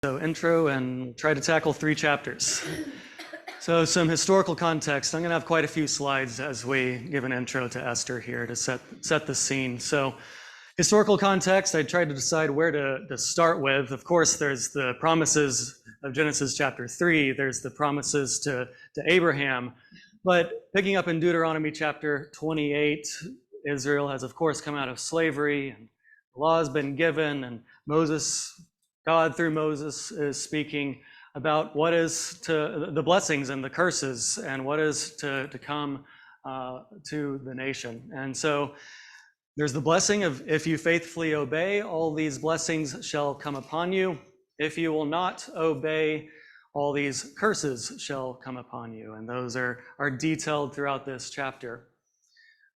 So intro, and try to tackle 3 chapters. So some historical context. I'm going to have quite a few slides as we give an intro to Esther here to set the scene. So historical context, I tried to decide where to start with. Of course, there's the promises of Genesis chapter 3. There's the promises to Abraham. But picking up in Deuteronomy chapter 28, Israel has, of course, come out of slavery, and the law has been given, and God through Moses is speaking about what is to the blessings and the curses and what is to come to the nation. And so there's the blessing of, if you faithfully obey, all these blessings shall come upon you. If you will not obey, all these curses shall come upon you. And those are detailed throughout this chapter.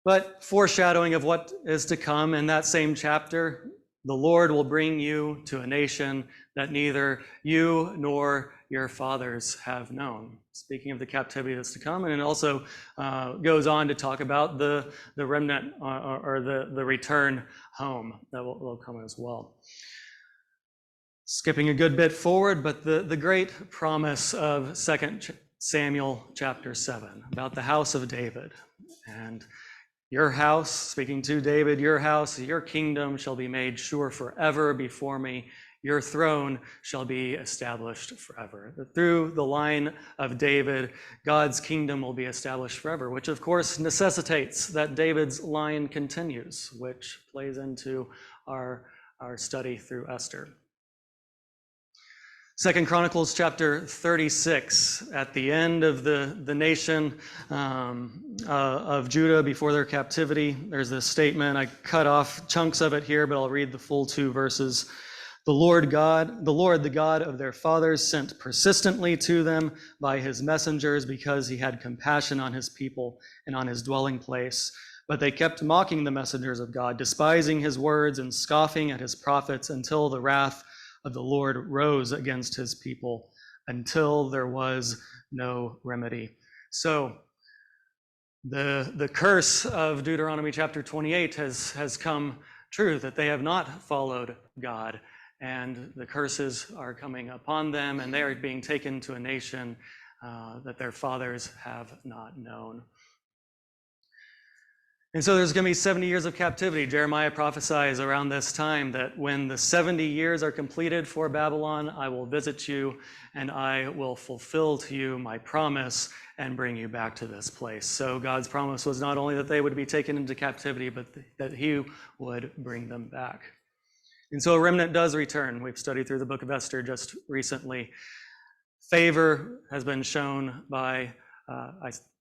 But foreshadowing of what is to come in that same chapter, the Lord will bring you to a nation that neither you nor your fathers have known. Speaking of the captivity that's to come, and it also goes on to talk about the remnant or the return home that will come as well. Skipping a good bit forward, but the great promise of 2 Samuel chapter 7 about the house of David. And your house, speaking to David, your house, your kingdom shall be made sure forever before me. Your throne shall be established forever. Through the line of David, God's kingdom will be established forever, which of course necessitates that David's line continues, which plays into our study through Esther. 2 Chronicles chapter 36, at the end of the nation of Judah before their captivity, there's this statement. I cut off chunks of it here, but I'll read the full 2 verses. The Lord, the God of their fathers, sent persistently to them by his messengers because he had compassion on his people and on his dwelling place. But they kept mocking the messengers of God, despising his words and scoffing at his prophets until the wrath of the Lord rose against his people until there was no remedy. So the curse of Deuteronomy chapter 28 has come true, that they have not followed God, and the curses are coming upon them, and they are being taken to a nation that their fathers have not known. And so there's going to be 70 years of captivity. Jeremiah prophesies around this time that when the 70 years are completed for Babylon, I will visit you and I will fulfill to you my promise and bring you back to this place. So God's promise was not only that they would be taken into captivity, but that he would bring them back. And so a remnant does return. We've studied through the book of Esther just recently. Favor has been shown by,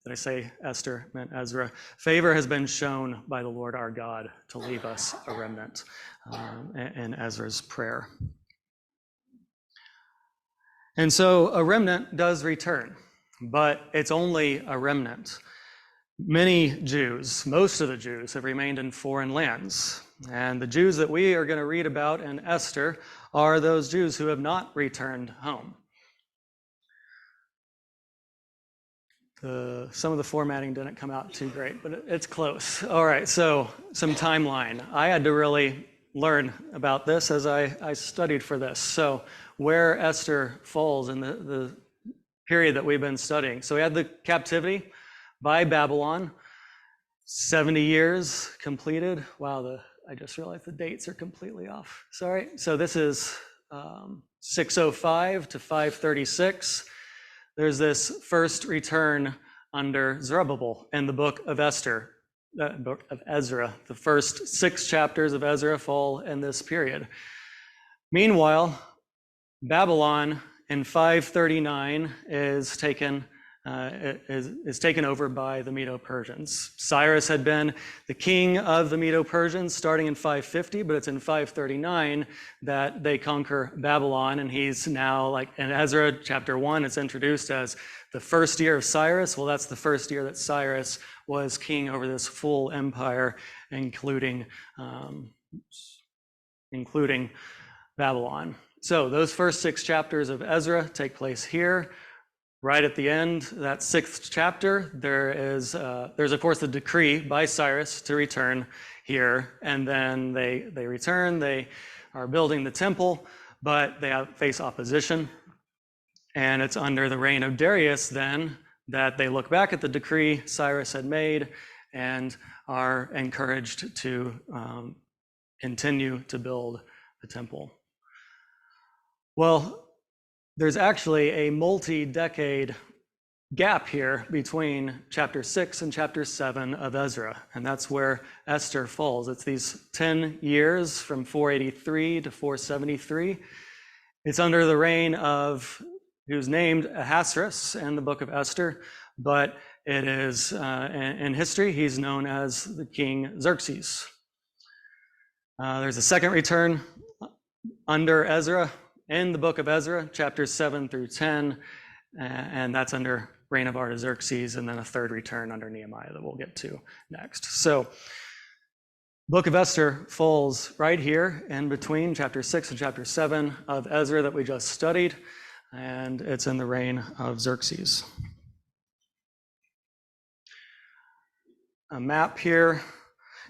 did I say Esther meant Ezra? Favor has been shown by the Lord our God to leave us a remnant in Ezra's prayer. And so a remnant does return, but it's only a remnant. Many Jews, most of the Jews, have remained in foreign lands. And the Jews that we are going to read about in Esther are those Jews who have not returned home. Some of the formatting didn't come out too great, but it's close. All right, so some timeline. I had to really learn about this as I studied for this. So where Esther falls in the period that we've been studying. So we had the captivity by Babylon, 70 years completed. Wow, I just realized the dates are completely off. Sorry. So this is 605 to 536. There's this first return under Zerubbabel in the book of Esther, the book of Ezra. The first 6 chapters of Ezra fall in this period. Meanwhile, Babylon in 539 is taken over by the Medo-Persians. Cyrus had been the king of the Medo-Persians starting in 550, but it's in 539 that they conquer Babylon, and he's now, like in Ezra chapter 1, it's introduced as the first year of Cyrus. Well, that's the first year that Cyrus was king over this full empire, including Babylon. So those first 6 chapters of Ezra take place here. Right at the end, that 6th chapter, there's of course the decree by Cyrus to return here, and then they return. They are building the temple, but they face opposition. And it's under the reign of Darius then that they look back at the decree Cyrus had made and are encouraged to continue to build the temple. Well, there's actually a multi-decade gap here between chapter 6 and chapter 7 of Ezra, and that's where Esther falls. It's these 10 years from 483 to 473. It's under the reign of who's named Ahasuerus in the book of Esther, but it is in history he's known as the King Xerxes. There's a second return under Ezra in the book of Ezra, chapters 7 through 10, and that's under reign of Artaxerxes, and then a third return under Nehemiah that we'll get to next. So book of Esther falls right here in between chapter 6 and chapter 7 of Ezra that we just studied, and it's in the reign of Xerxes. A map here.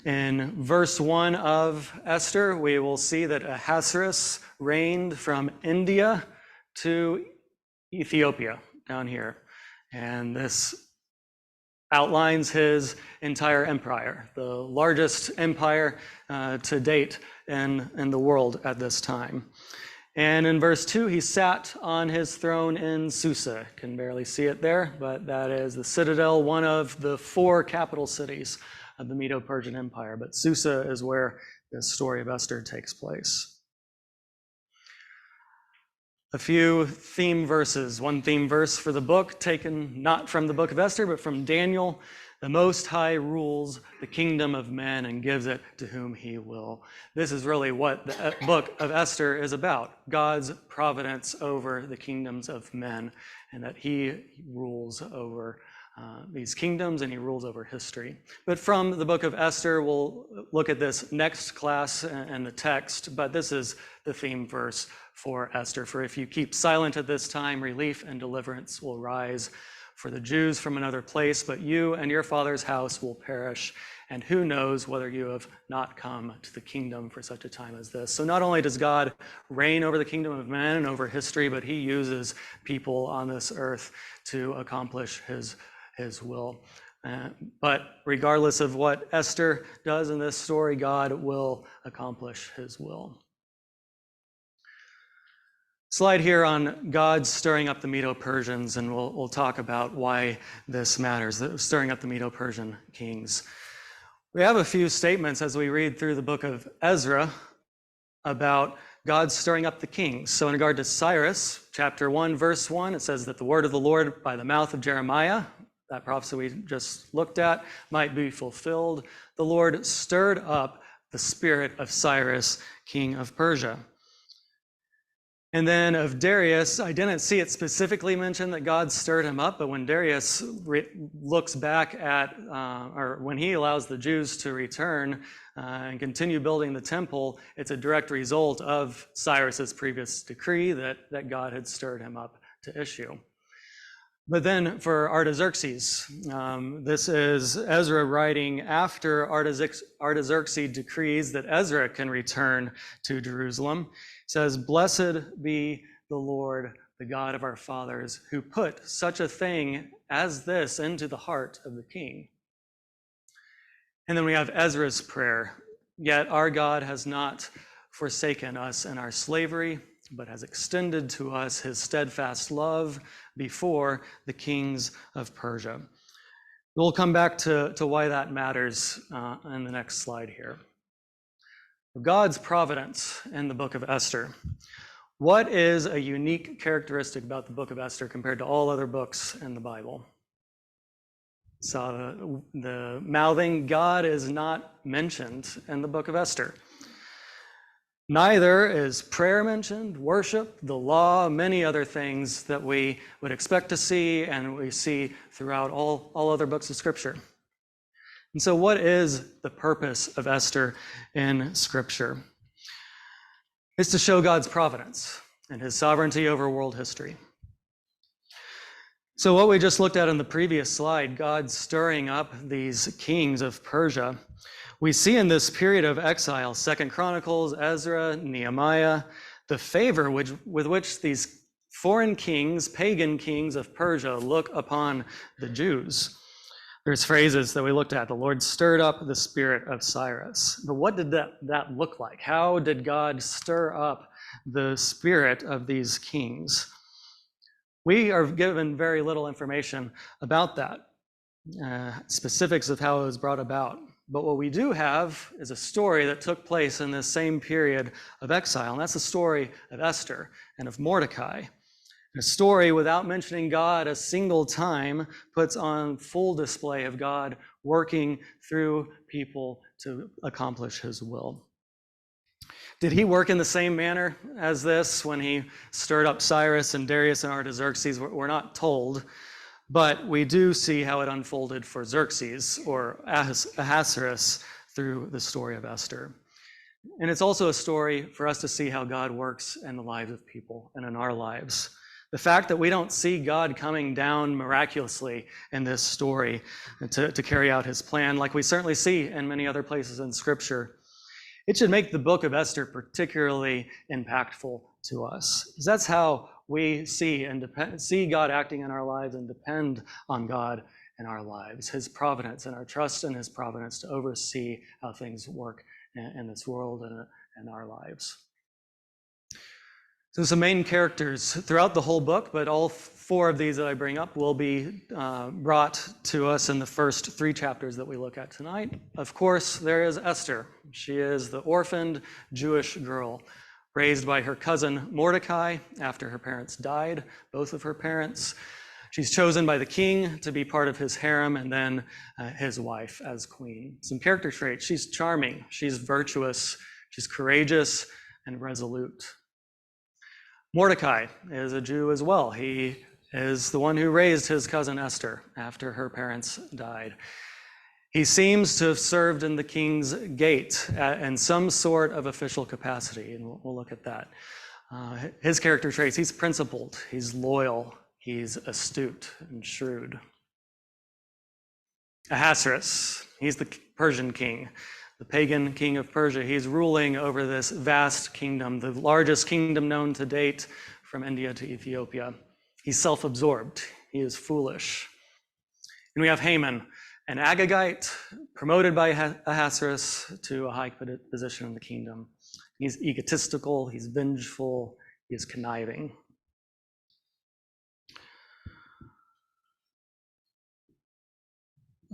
In verse 1 of Esther, we will see that Ahasuerus reigned from India to Ethiopia down here. And this outlines his entire empire, the largest empire to date in the world at this time. And in verse 2, he sat on his throne in Susa. Can barely see it there, but that is the citadel, one of the 4 capital cities of the Medo-Persian Empire. But Susa is where the story of Esther takes place. A few theme verses. One theme verse for the book, taken not from the book of Esther, but from Daniel. The Most High rules the kingdom of men and gives it to whom he will. This is really what the book of Esther is about, God's providence over the kingdoms of men, and that he rules over these kingdoms and he rules over history. But from the book of Esther, we'll look at this next class and the text, but this is the theme verse for Esther. For if you keep silent at this time, relief and deliverance will rise for the Jews from another place, but you and your father's house will perish. And who knows whether you have not come to the kingdom for such a time as this. So not only does God reign over the kingdom of men and over history, but he uses people on this earth to accomplish his will. But regardless of what Esther does in this story, God will accomplish his will. Slide here on God stirring up the Medo-Persians, and we'll talk about why this matters, stirring up the Medo-Persian kings. We have a few statements as we read through the book of Ezra about God stirring up the kings. So in regard to Cyrus, chapter 1, verse 1, it says that the word of the Lord by the mouth of Jeremiah, that prophecy we just looked at, might be fulfilled. The Lord stirred up the spirit of Cyrus, king of Persia. And then of Darius, I didn't see it specifically mentioned that God stirred him up, but when Darius looks back at, or when he allows the Jews to return and continue building the temple, it's a direct result of Cyrus's previous decree that God had stirred him up to issue. But then for Artaxerxes, this is Ezra writing after Artaxerxes decrees that Ezra can return to Jerusalem. It says, "Blessed be the Lord, the God of our fathers, who put such a thing as this into the heart of the king." And then we have Ezra's prayer. "Yet our God has not forsaken us in our slavery, but has extended to us his steadfast love before the kings of Persia." We'll come back to why that matters in the next slide here. God's providence in the book of Esther. What is a unique characteristic about the book of Esther compared to all other books in the Bible? So the mouthing, God is not mentioned in the book of Esther. Neither is prayer mentioned, worship, the law, many other things that we would expect to see and we see throughout all other books of Scripture. And so what is the purpose of Esther in Scripture? It's to show God's providence and his sovereignty over world history. So what we just looked at in the previous slide, God stirring up these kings of Persia, we see in this period of exile, 2 Chronicles, Ezra, Nehemiah, the favor with which these foreign kings, pagan kings of Persia, look upon the Jews. There's phrases that we looked at. The Lord stirred up the spirit of Cyrus. But what did that look like? How did God stir up the spirit of these kings? We are given very little information about that, specifics of how it was brought about. But what we do have is a story that took place in this same period of exile, and that's the story of Esther and of Mordecai. A story without mentioning God a single time puts on full display of God working through people to accomplish his will. Did he work in the same manner as this when he stirred up Cyrus and Darius and Artaxerxes? We're not told, but we do see how it unfolded for Xerxes or Ahasuerus through the story of Esther. And it's also a story for us to see how God works in the lives of people and in our lives. The fact that we don't see God coming down miraculously in this story to carry out his plan, like we certainly see in many other places in Scripture, it should make the book of Esther particularly impactful to us. Because that's how we see God acting in our lives and depend on God in our lives, his providence and our trust in his providence to oversee how things work in this world and in our lives. So some main characters throughout the whole book, but all four of these that I bring up will be brought to us in the first 3 chapters that we look at tonight. Of course, there is Esther. She is the orphaned Jewish girl raised by her cousin Mordecai after her parents died, both of her parents. She's chosen by the king to be part of his harem and then his wife as queen. Some character traits: she's charming, she's virtuous, she's courageous and resolute. Mordecai is a Jew as well. He is the one who raised his cousin Esther after her parents died. He seems to have served in the king's gate in some sort of official capacity, and we'll look at that. His character traits: he's principled, he's loyal, he's astute and shrewd. Ahasuerus, he's the Persian king, the pagan king of Persia. He's ruling over this vast kingdom, the largest kingdom known to date from India to Ethiopia. He's self-absorbed, he is foolish. And we have Haman, an Agagite, promoted by Ahasuerus to a high position in the kingdom. He's egotistical, he's vengeful, he is conniving.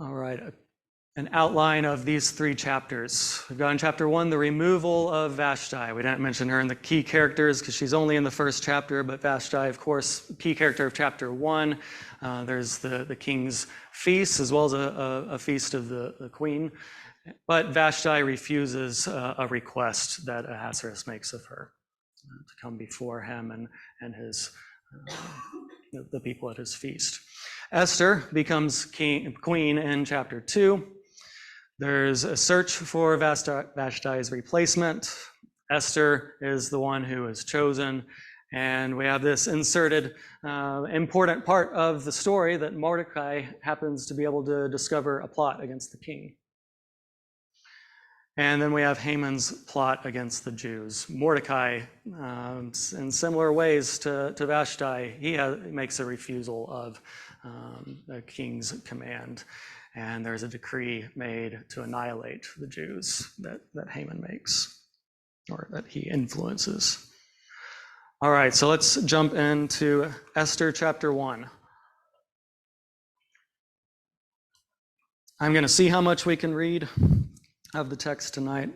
All right, an outline of these 3 chapters. We've got in chapter 1, the removal of Vashti. We didn't mention her in the key characters because she's only in the first chapter, but Vashti, of course, key character of chapter 1. There's the king's feast as well as a feast of the queen. But Vashti refuses a request that Ahasuerus makes of her to come before him and his the people at his feast. Esther becomes queen in chapter 2. There's a search for Vashti's replacement. Esther is the one who is chosen. And we have this inserted important part of the story that Mordecai happens to be able to discover a plot against the king. And then we have Haman's plot against the Jews. Mordecai, in similar ways to Vashti, he makes a refusal of the king's command. And there's a decree made to annihilate the Jews that Haman makes, or that he influences. All right, so let's jump into Esther chapter 1. I'm going to see how much we can read of the text tonight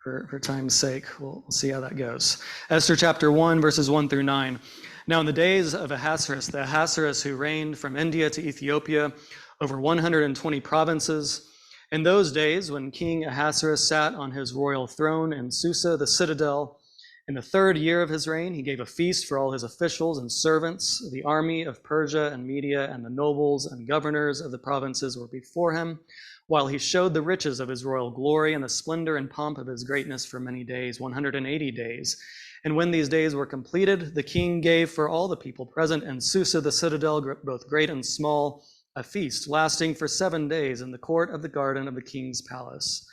for time's sake. We'll see how that goes. Esther chapter 1, verses 1 through 9. Now in the days of Ahasuerus, the Ahasuerus who reigned from India to Ethiopia over 120 provinces, in those days when King Ahasuerus sat on his royal throne in Susa, the citadel, in the 3rd year of his reign, he gave a feast for all his officials and servants. The army of Persia and Media and the nobles and governors of the provinces were before him, while he showed the riches of his royal glory and the splendor and pomp of his greatness for many days, 180 days. And when these days were completed, the king gave for all the people present in Susa, the citadel, both great and small, a feast lasting for 7 days in the court of the garden of the king's palace.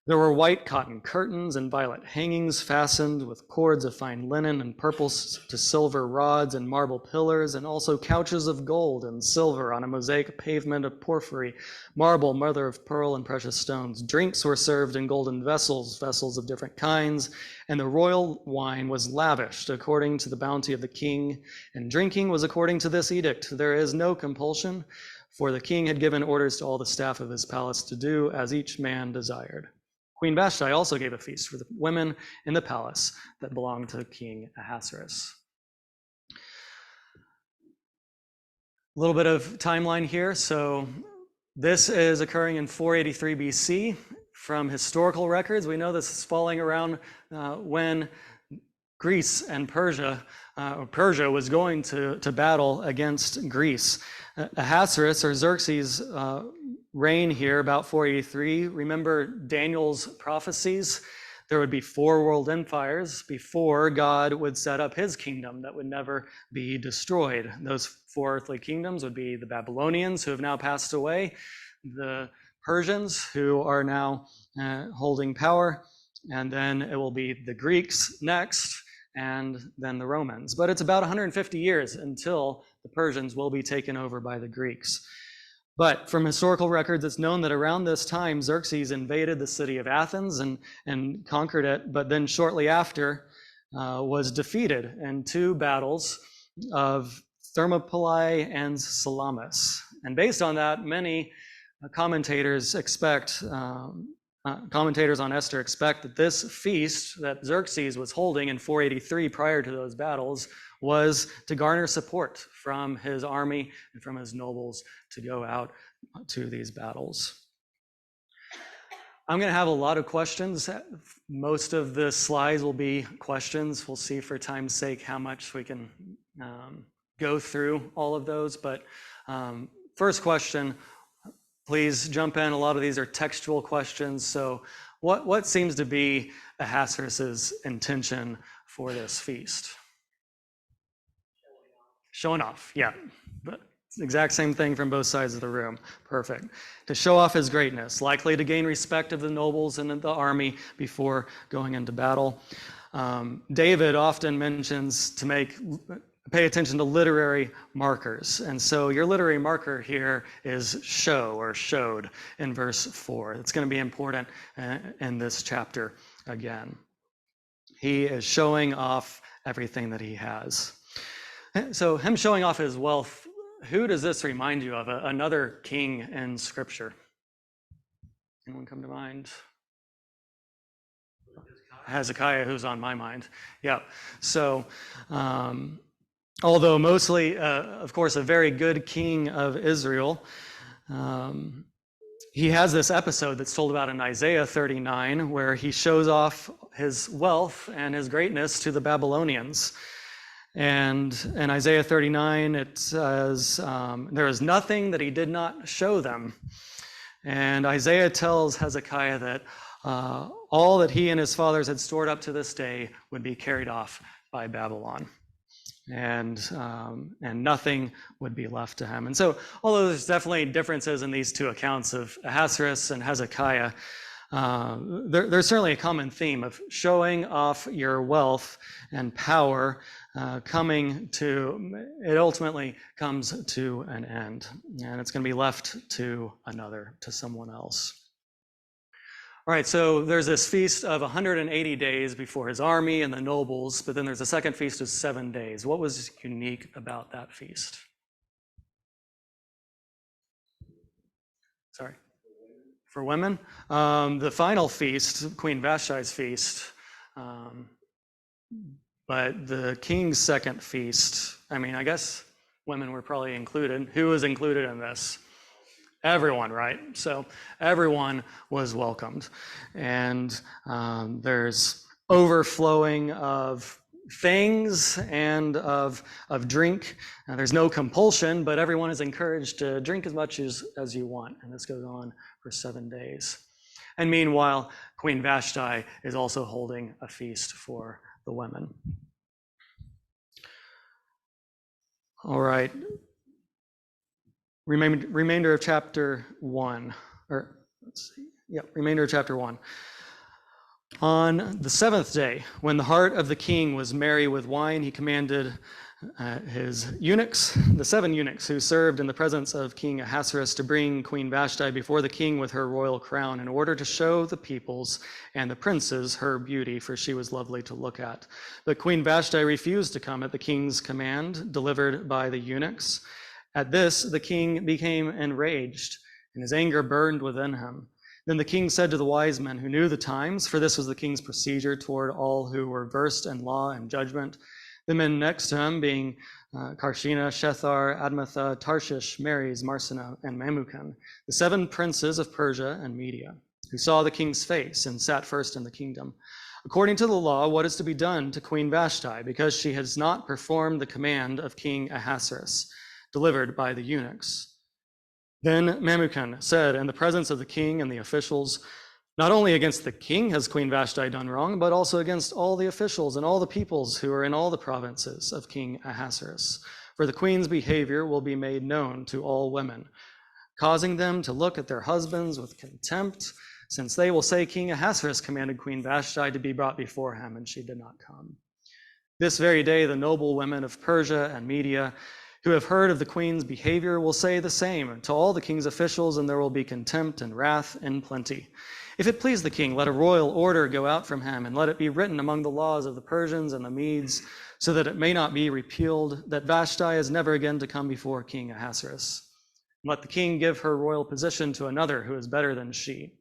There were white cotton curtains and violet hangings fastened with cords of fine linen and purple to silver rods and marble pillars, and also couches of gold and silver on a mosaic pavement of porphyry, marble, mother of pearl, and precious stones. Drinks were served in golden vessels, vessels of different kinds, and the royal wine was lavished according to the bounty of the king, and drinking was according to this edict. There is no compulsion, for the king had given orders to all the staff of his palace to do as each man desired. Queen Vashti also gave a feast for the women in the palace that belonged to King Ahasuerus. A little bit of timeline here. So this is occurring in 483 BC. From historical records, we know this is falling around when Greece and Persia was going to battle against Greece. Ahasuerus or Xerxes' reign here about 483. Remember Daniel's prophecies? There would be 4 world empires before God would set up his kingdom that would never be destroyed. Those 4 earthly kingdoms would be the Babylonians, who have now passed away, the Persians, who are now holding power, and then it will be the Greeks next, and then the Romans. But it's about 150 years until the Persians will be taken over by the Greeks. But from historical records, it's known that around this time, Xerxes invaded the city of Athens and conquered it, but then shortly after was defeated in 2 battles of Thermopylae and Salamis. And based on that, many commentators on Esther expect that this feast that Xerxes was holding in 483 prior to those battles was to garner support from his army and from his nobles to go out to these battles. I'm going to have a lot of questions. Most of the slides will be questions. We'll see for time's sake how much we can go through all of those. But first question, please jump in. A lot of these are textual questions. So what seems to be Ahasuerus' intention for this feast? Showing off, yeah. But it's the exact same thing from both sides of the room. Perfect. To show off his greatness, likely to gain respect of the nobles and the army before going into battle. David often mentions to pay attention to literary markers. And so your literary marker here is show or showed in verse 4. It's going to be important in this chapter again. He is showing off everything that he has. So him showing off his wealth, who does this remind you of? Another king in Scripture? Anyone come to mind? Hezekiah, who's on my mind. Yeah. So although mostly, of course, a very good king of Israel, he has this episode that's told about in Isaiah 39, where he shows off his wealth and his greatness to the Babylonians. And in Isaiah 39, it says, there is nothing that he did not show them. And Isaiah tells Hezekiah that all that he and his fathers had stored up to this day would be carried off by Babylon. And nothing would be left to him. And so, although there's definitely differences in these 2 accounts of Ahasuerus and Hezekiah, there's certainly a common theme of showing off your wealth and power it ultimately comes to an end, and it's going to be left to someone else. All right, so there's this feast of 180 days before his army and the nobles, but then there's a second feast of 7 days. What was unique about that feast? Sorry? For women? The final feast, Queen Vashti's feast, but the king's second feast, I guess women were probably included. Who was included in this? Everyone, right? So everyone was welcomed. And there's overflowing of things and of drink. There's no compulsion, but everyone is encouraged to drink as much as you want. And this goes on for 7 days. And meanwhile, Queen Vashti is also holding a feast for the women. All right. Remainder of chapter 1, or let's see. remainder of chapter 1. On the seventh day, when the heart of the king was merry with wine, he commanded his eunuchs, the 7 eunuchs who served in the presence of King Ahasuerus, to bring Queen Vashti before the king with her royal crown, in order to show the peoples and the princes her beauty, for she was lovely to look at. But Queen Vashti refused to come at the king's command, delivered by the eunuchs. At this, the king became enraged, and his anger burned within him. Then the king said to the wise men who knew the times, for this was the king's procedure toward all who were versed in law and judgment, the men next to him being Karshina, Shethar, Admatha, Tarshish, Meres, Marsena, and Mamukan, the 7 princes of Persia and Media, who saw the king's face and sat first in the kingdom. According to the law, what is to be done to Queen Vashti, because she has not performed the command of King Ahasuerus, delivered by the eunuchs? Then Mamukan said in the presence of the king and the officials, not only against the king has Queen Vashti done wrong, but also against all the officials and all the peoples who are in all the provinces of King Ahasuerus. For the queen's behavior will be made known to all women, causing them to look at their husbands with contempt, since they will say King Ahasuerus commanded Queen Vashti to be brought before him, and she did not come. This very day, the noble women of Persia and Media, who have heard of the queen's behavior, will say the same to all the king's officials, and there will be contempt and wrath in plenty. If it please the king, let a royal order go out from him, and let it be written among the laws of the Persians and the Medes, so that it may not be repealed, that Vashti is never again to come before King Ahasuerus. Let the king give her royal position to another who is better than she.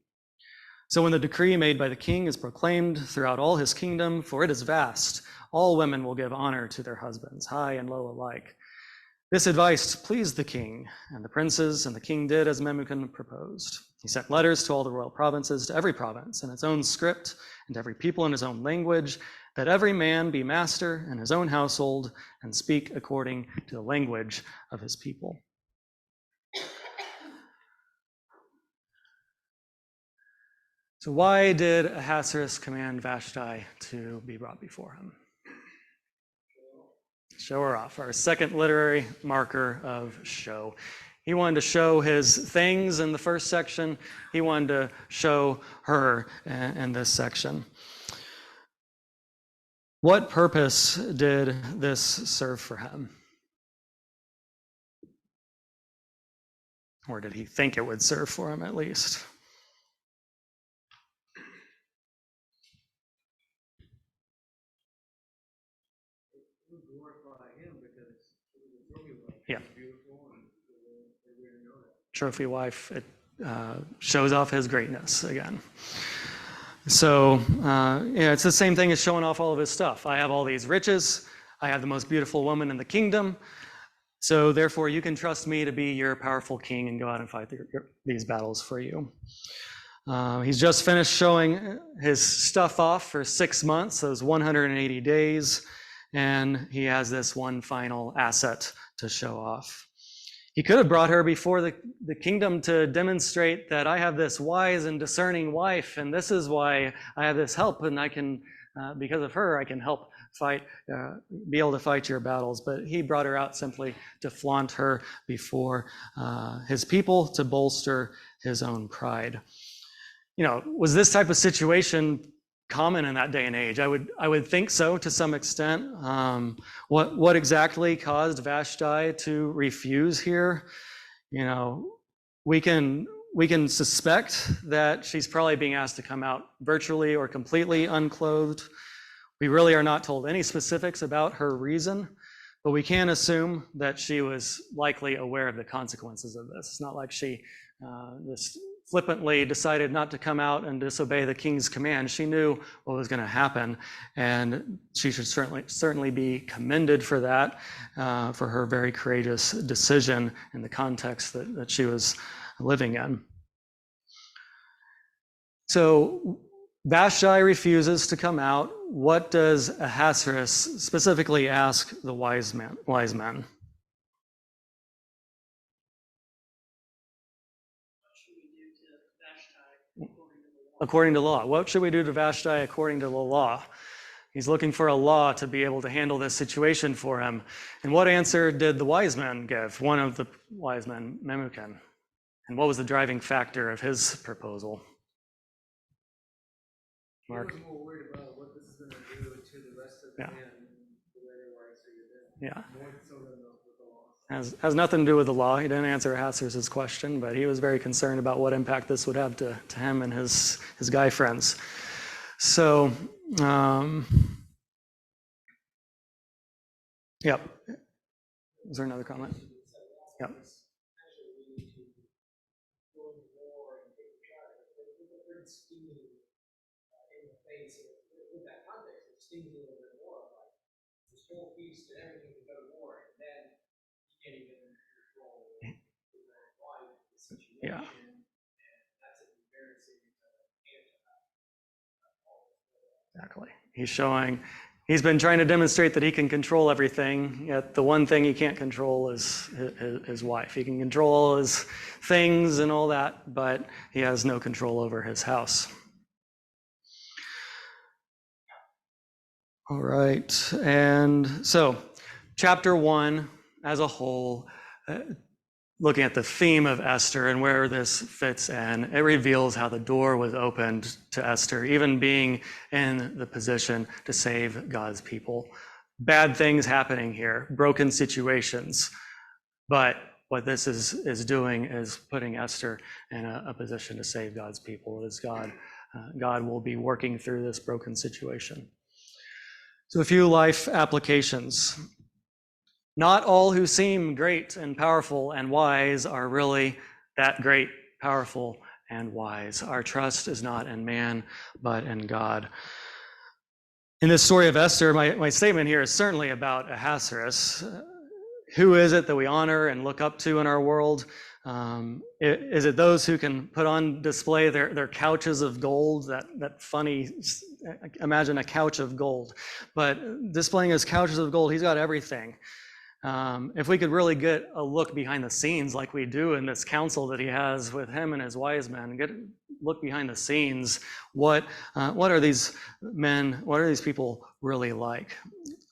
So when the decree made by the king is proclaimed throughout all his kingdom, for it is vast, all women will give honor to their husbands, high and low alike. This advice pleased the king and the princes, and the king did as Memucan proposed. He sent letters to all the royal provinces, to every province in its own script, and to every people in his own language, that every man be master in his own household and speak according to the language of his people. So why did Ahasuerus command Vashti to be brought before him? Show her off, our second literary marker of show. He wanted to show his things in the first section. He wanted to show her in this section. What purpose did this serve for him? Or did he think it would serve for him at least? Yeah. Trophy wife, it shows off his greatness again. So it's the same thing as showing off all of his stuff. I have all these riches. I have the most beautiful woman in the kingdom. So therefore, you can trust me to be your powerful king and go out and fight these battles for you. He's just finished showing his stuff off for 6 months, those 180 days, and he has this one final asset to show off. He could have brought her before the kingdom to demonstrate that I have this wise and discerning wife, and this is why I have this help, and I can, because of her, I can help fight, be able to fight your battles. But he brought her out simply to flaunt her before his people, to bolster his own pride. You know, was this type of situation common in that day and age? I would think so to some extent. What exactly caused Vashti to refuse here? You know, we can suspect that she's probably being asked to come out virtually or completely unclothed. We really are not told any specifics about her reason, but we can assume that she was likely aware of the consequences of this. It's not like she just flippantly decided not to come out and disobey the king's command. She knew what was going to happen, and she should certainly be commended for that, for her very courageous decision in the context that she was living in. So Vashti refuses to come out. What does Ahasuerus specifically ask the wise men? According to law. What should we do to Vashti according to the law? He's looking for a law to be able to handle this situation for him. And what answer did the wise men give? One of the wise men, Memucan. And what was the driving factor of his proposal? Mark. He was more worried about what this is going to do to the rest of the man, the way they were executed. Yeah. More so than with the law. Has nothing to do with the law. He didn't answer Ahasuerus' question, but he was very concerned about what impact this would have to him and his guy friends. So, yep. Is there another comment? Yep. Whole feast and everything to go to war, and then you can't even control his own life, the situation, Yeah. and that's an embarrassing Exactly. He's been trying to demonstrate that he can control everything, yet the one thing he can't control is his wife. He can control all his things and all that, but he has no control over his house. All right, and so chapter 1 as a whole, looking at the theme of Esther and where this fits in, it reveals how the door was opened to Esther, even being in the position to save God's people. Bad things happening here, broken situations, but what this is doing is putting Esther in a position to save God's people. As God will be working through this broken situation. So a few life applications. Not all who seem great and powerful and wise are really that great, powerful, and wise. Our trust is not in man, but in God. In this story of Esther, my statement here is certainly about Ahasuerus. Who is it that we honor and look up to in our world? Is it those who can put on display their couches of gold? That funny, imagine a couch of gold. But displaying his couches of gold, he's got everything. If we could really get a look behind the scenes like we do in this council that he has with him and his wise men, look behind the scenes, what are these men, what are these people really like?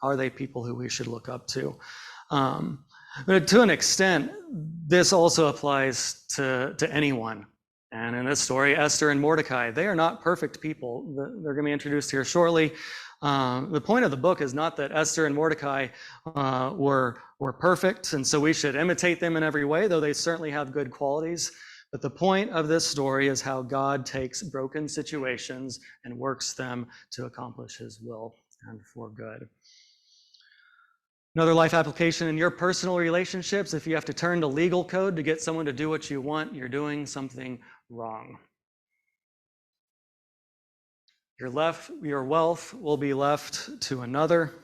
Are they people who we should look up to? But to an extent, this also applies to anyone. And in this story, Esther and Mordecai, they are not perfect people. They're going to be introduced here shortly. The point of the book is not that Esther and Mordecai were perfect, and so we should imitate them in every way, though they certainly have good qualities. But the point of this story is how God takes broken situations and works them to accomplish his will and for good. Another life application in your personal relationships, if you have to turn to legal code to get someone to do what you want, you're doing something wrong. Your wealth will be left to another.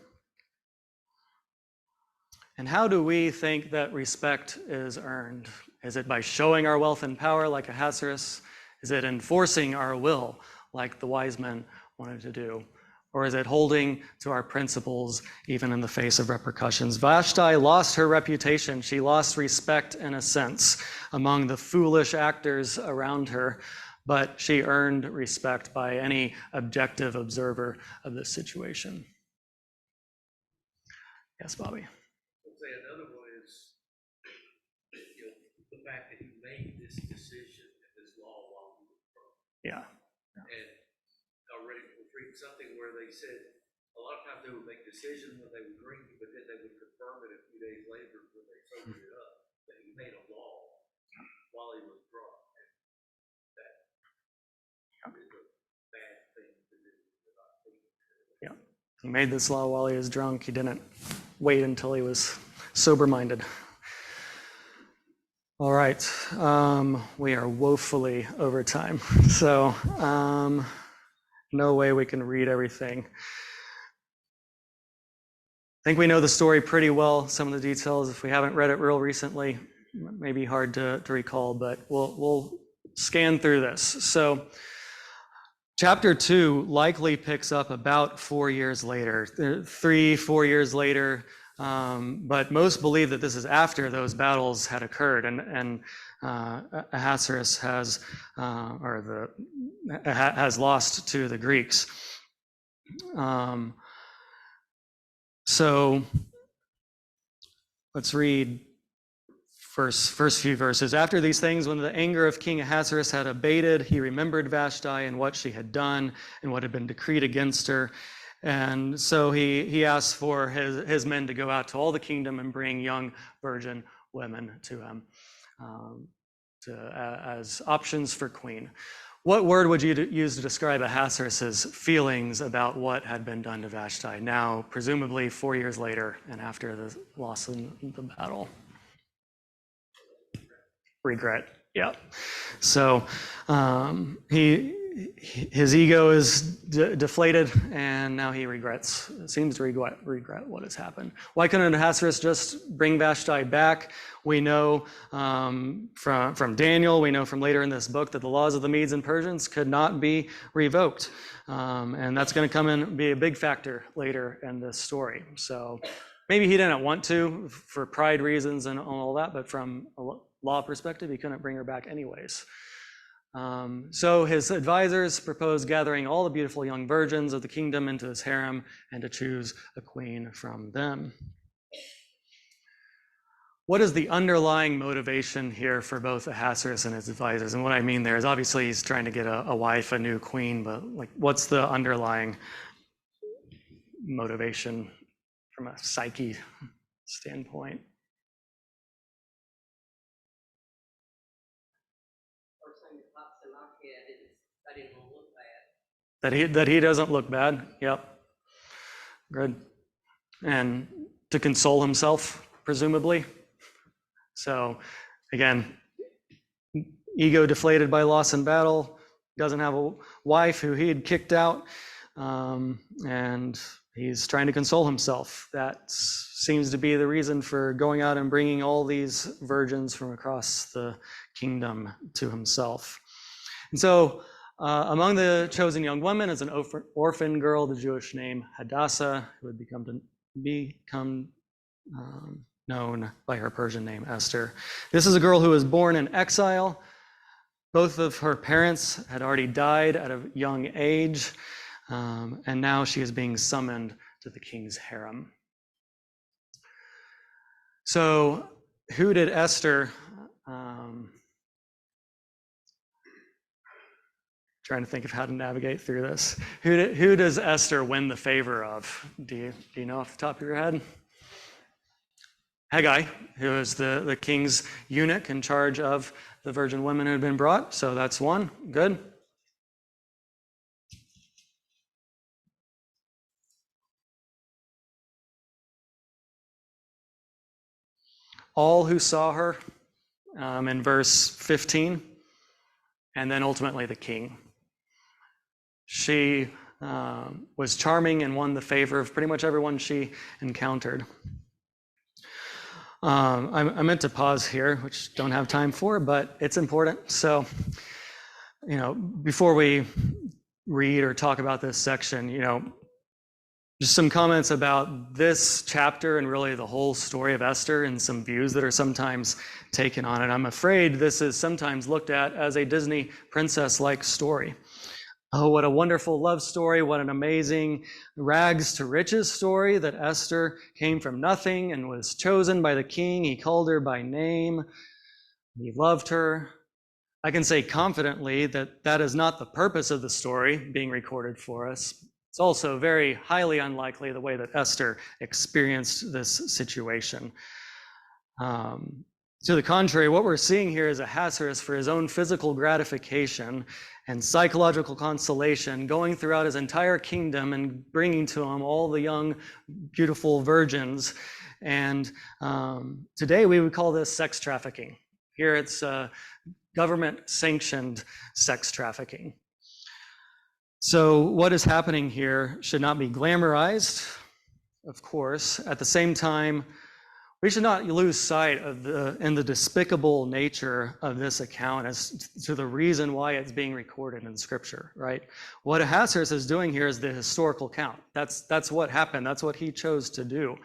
And how do we think that respect is earned? Is it by showing our wealth and power like Ahasuerus? Is it enforcing our will like the wise men wanted to do? Or is it holding to our principles even in the face of repercussions? Vashti lost her reputation. She lost respect in a sense among the foolish actors around her, but she earned respect by any objective observer of this situation. Yes, Bobby. I'll say another one is the fact that he made this decision and this law while he was drunk. Yeah. And I read something where they said a lot of times they would make decisions when they were drinking, but then they would confirm it a few days later when they sobered it up. That he made a law while he was drunk. And that is a bad thing to do. Yeah. He made this law while he was drunk. He didn't wait until he was sober-minded. All right. We are woefully over time. So no way we can read everything. I think we know the story pretty well. Some of the details, if we haven't read it real recently, may be hard to recall, but we'll scan through this. So chapter 2 likely picks up about 4 years later, 3-4 years later, but most believe that this is after those battles had occurred, and Ahasuerus has lost to the Greeks. So let's read first few verses. After these things, when the anger of King Ahasuerus had abated, he remembered Vashti and what she had done and what had been decreed against her. And so he asked for his men to go out to all the kingdom and bring young virgin women to him as options for queen. What word would you use to describe Ahasuerus' feelings about what had been done to Vashti, now presumably 4 years later and after the loss in the battle? Regret, yeah. So his ego is deflated, and now he seems to regret what has happened. Why couldn't Ahasuerus just bring Vashti back? We know from Daniel, we know from later in this book that the laws of the Medes and Persians could not be revoked. And that's going to come in and be a big factor later in this story. So maybe he didn't want to for pride reasons and all that, but from a law perspective, he couldn't bring her back anyways. So his advisors proposed gathering all the beautiful young virgins of the kingdom into his harem and to choose a queen from them. What is the underlying motivation here for both Ahasuerus and his advisors? And what I mean there is obviously he's trying to get a wife, a new queen, but like what's the underlying motivation from a psyche standpoint? First thing that pops in my head is I didn't want to look bad. That he doesn't look bad. Yep. Good. And to console himself, presumably. So again, ego deflated by loss in battle, doesn't have a wife who he had kicked out, and he's trying to console himself. That seems to be the reason for going out and bringing all these virgins from across the kingdom to himself. And so among the chosen young women is an orphan girl, the Jewish name Hadassah, who would become known by her Persian name, Esther. This is a girl who was born in exile. Both of her parents had already died at a young age, and now she is being summoned to the king's harem. So who did Esther, trying to think of how to navigate through this. Who does Esther win the favor of? Do you know off the top of your head? Haggai, who is the king's eunuch in charge of the virgin women who had been brought. So that's one. Good. All who saw her in verse 15, and then ultimately the king. She was charming and won the favor of pretty much everyone she encountered. I meant to pause here, which don't have time for, but it's important. So, before we read or talk about this section, just some comments about this chapter and really the whole story of Esther and some views that are sometimes taken on it. I'm afraid this is sometimes looked at as a Disney princess-like story. Oh, what a wonderful love story. What an amazing rags to riches story that Esther came from nothing and was chosen by the king. He called her by name. He loved her. I can say confidently that that is not the purpose of the story being recorded for us. It's also very highly unlikely the way that Esther experienced this situation. To the contrary, what we're seeing here is Ahasuerus, for his own physical gratification and psychological consolation, going throughout his entire kingdom and bringing to him all the young, beautiful virgins. And today we would call this sex trafficking. Here it's government-sanctioned sex trafficking. So what is happening here should not be glamorized, of course. At the same time, we should not lose sight of the despicable nature of this account as to the reason why it's being recorded in Scripture, right? What Ahasuerus is doing here is the historical count. That's what happened. That's what he chose to do.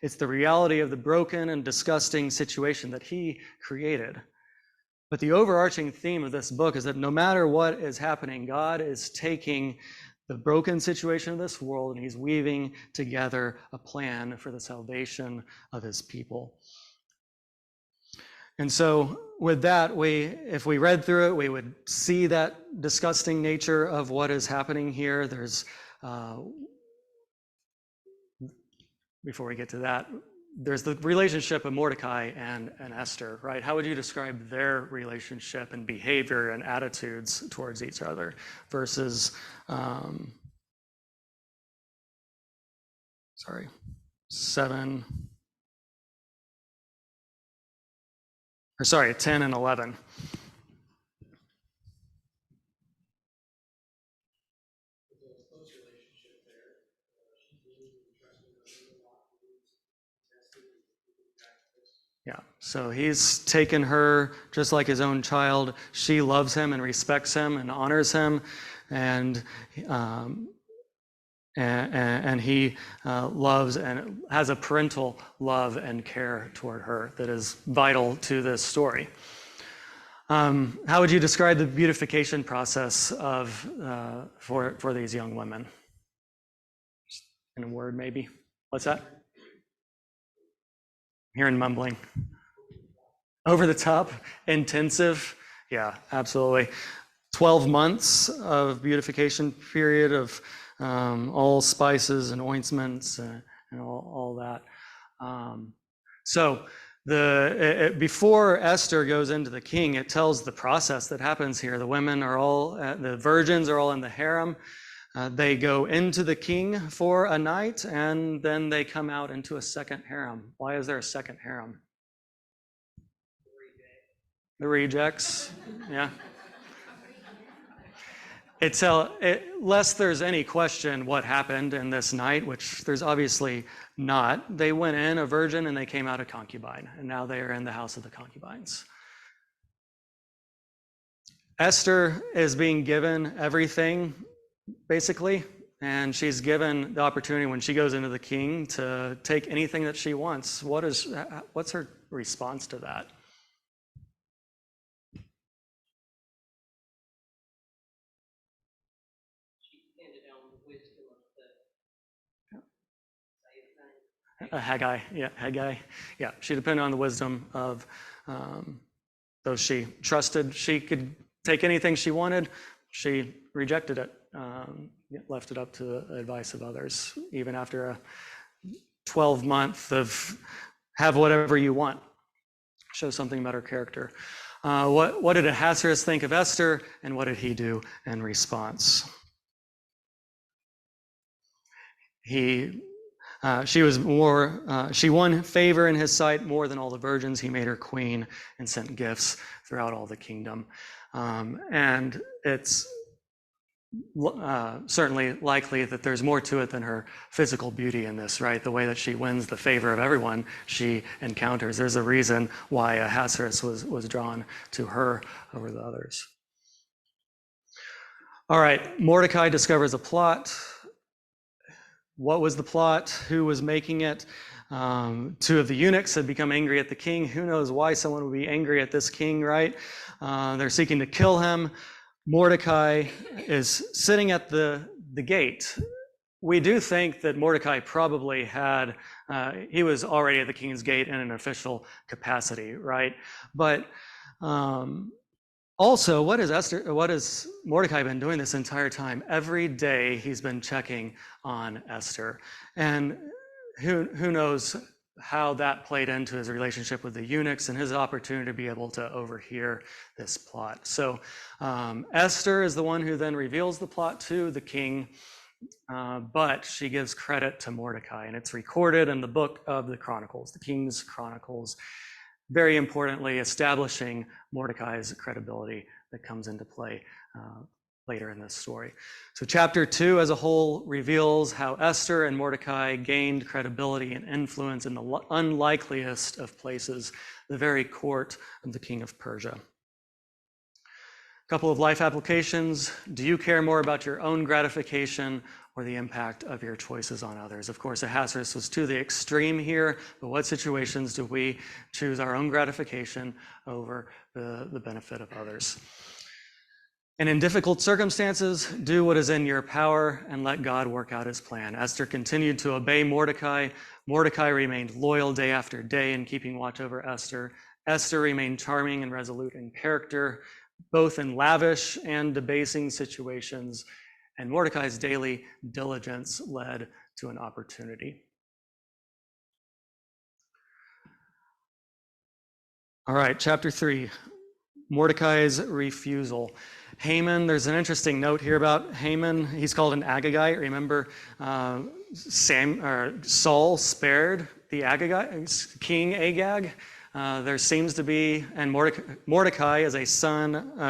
It's the reality of the broken and disgusting situation that he created. But the overarching theme of this book is that no matter what is happening, God is taking the broken situation of this world and he's weaving together a plan for the salvation of his people. And so with that, if we read through it, we would see that disgusting nature of what is happening here. There's, before we get to that, there's the relationship of Mordecai and Esther, right? How would you describe their relationship and behavior and attitudes towards each other versus, 10 and 11. There's a close relationship there. She believed and trusted in a lot of things, tested and practiced. Yeah, so he's taken her just like his own child. She loves him and respects him and honors him, and he loves and has a parental love and care toward her that is vital to this story. How would you describe the beautification process of for these young women? In a word, maybe. What's that? Hearing mumbling. Over the top, intensive. Yeah, absolutely. 12 months of beautification period of all spices and ointments and all that. So before Esther goes into the king, it tells the process that happens here. The women are all, the virgins are all in the harem. They go into the king for a night, and then they come out into a second harem. Why is there a second harem? The rejects, yeah. Lest there's any question what happened in this night, which there's obviously not. They went in a virgin and they came out a concubine, and now they are in the house of the concubines. Esther is being given everything, basically, and she's given the opportunity when she goes into the king to take anything that she wants. What's her response to that? Haggai. Yeah, she depended on the wisdom of those she trusted. She could take anything she wanted. She rejected it, left it up to the advice of others, even after a 12-month of have whatever you want. Show something about her character. What did Ahasuerus think of Esther, and what did he do in response? She won favor in his sight more than all the virgins. He made her queen and sent gifts throughout all the kingdom. And it's certainly likely that there's more to it than her physical beauty in this, right? The way that she wins the favor of everyone she encounters. There's a reason why Ahasuerus was drawn to her over the others. All right, Mordecai discovers a plot. What was the plot? Who was making it? Two of the eunuchs had become angry at the king. Who knows why someone would be angry at this king, right? They're seeking to kill him. Mordecai is sitting at the gate. We do think that Mordecai probably he was already at the king's gate in an official capacity, right? But also, what has Mordecai been doing this entire time? Every day he's been checking on Esther. And who knows how that played into his relationship with the eunuchs and his opportunity to be able to overhear this plot. So Esther is the one who then reveals the plot to the king, but she gives credit to Mordecai, and it's recorded in the book of the Chronicles, the King's Chronicles, very importantly establishing Mordecai's credibility that comes into play later in this story. So chapter 2 as a whole reveals how Esther and Mordecai gained credibility and influence in the unlikeliest of places, the very court of the king of Persia. A couple of life applications. Do you care more about your own gratification or the impact of your choices on others? Of course, Ahasuerus was to the extreme here, but what situations do we choose our own gratification over the benefit of others? And in difficult circumstances, do what is in your power and let God work out his plan. Esther continued to obey Mordecai. Mordecai remained loyal day after day in keeping watch over Esther. Esther remained charming and resolute in character, both in lavish and debasing situations, and Mordecai's daily diligence led to an opportunity. All right, chapter 3, Mordecai's refusal. Haman, there's an interesting note here about Haman. He's called an Agagite. Remember, Saul spared the Agagite, King Agag. There seems to be, and Mordecai is a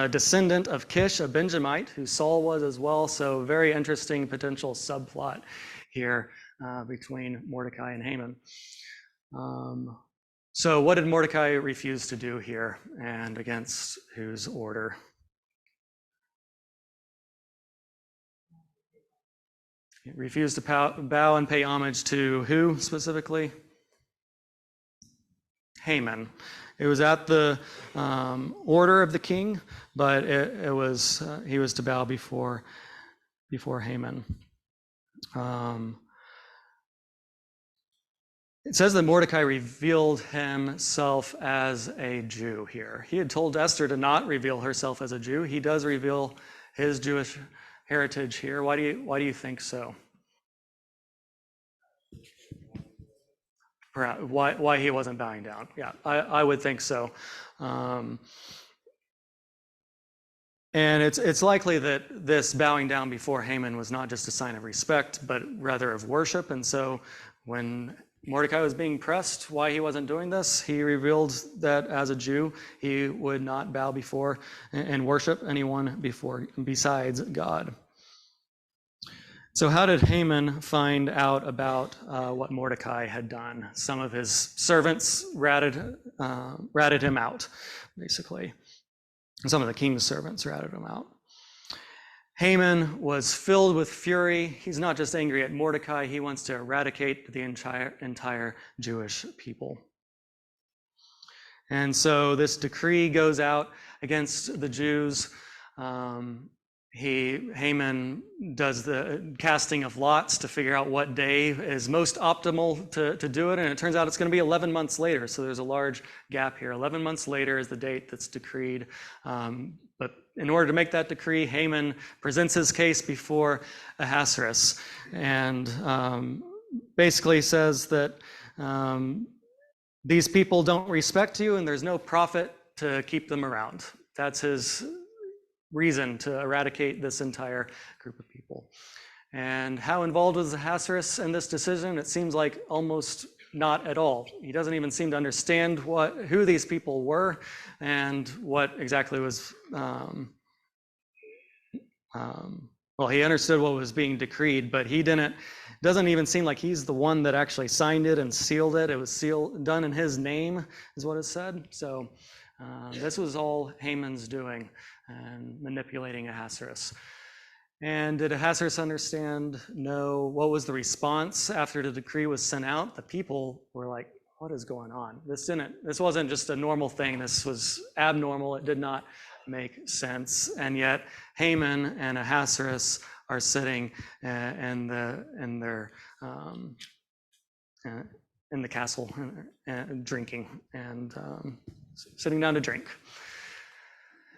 descendant of Kish, a Benjamite, who Saul was as well. So very interesting potential subplot here between Mordecai and Haman. So what did Mordecai refuse to do here, and against whose order? He refused to bow and pay homage to who specifically? Haman. It was at the order of the king, but he was to bow before Haman. It says that Mordecai revealed himself as a Jew here. He had told Esther to not reveal herself as a Jew. He does reveal his Jewish heritage here. Why do you think so? Perhaps why he wasn't bowing down? Yeah, I would think so. And it's likely that this bowing down before Haman was not just a sign of respect, but rather of worship. And so when Mordecai was being pressed why he wasn't doing this, he revealed that as a Jew, he would not bow before and worship anyone besides God. So how did Haman find out about what Mordecai had done? Some of his servants ratted him out, basically. Some of the king's servants ratted him out. Haman was filled with fury. He's not just angry at Mordecai, he wants to eradicate the entire Jewish people. And so this decree goes out against the Jews. Haman does the casting of lots to figure out what day is most optimal to do it, and it turns out it's going to be 11 months later, so there's a large gap here. 11 months later is the date that's decreed, but in order to make that decree, Haman presents his case before Ahasuerus, and basically says that these people don't respect you, and there's no profit to keep them around. That's his reason to eradicate this entire group of people. And how involved was Ahasuerus in this decision? It seems like almost not at all. He doesn't even seem to understand who these people were and what exactly was, well, he understood what was being decreed, but doesn't even seem like he's the one that actually signed it and sealed it. It was done in his name, is what it said. So this was all Haman's doing and manipulating Ahasuerus. And did Ahasuerus understand? No. What was the response after the decree was sent out? The people were like, what is going on? This wasn't just a normal thing. This was abnormal. It did not make sense. And yet Haman and Ahasuerus are sitting in the castle and drinking and sitting down to drink.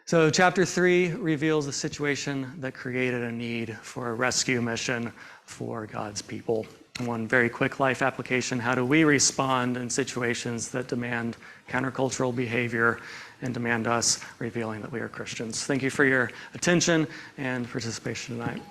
So chapter 3 reveals a situation that created a need for a rescue mission for God's people. One very quick life application: how do we respond in situations that demand countercultural behavior and demand us revealing that we are Christians? Thank you for your attention and participation tonight.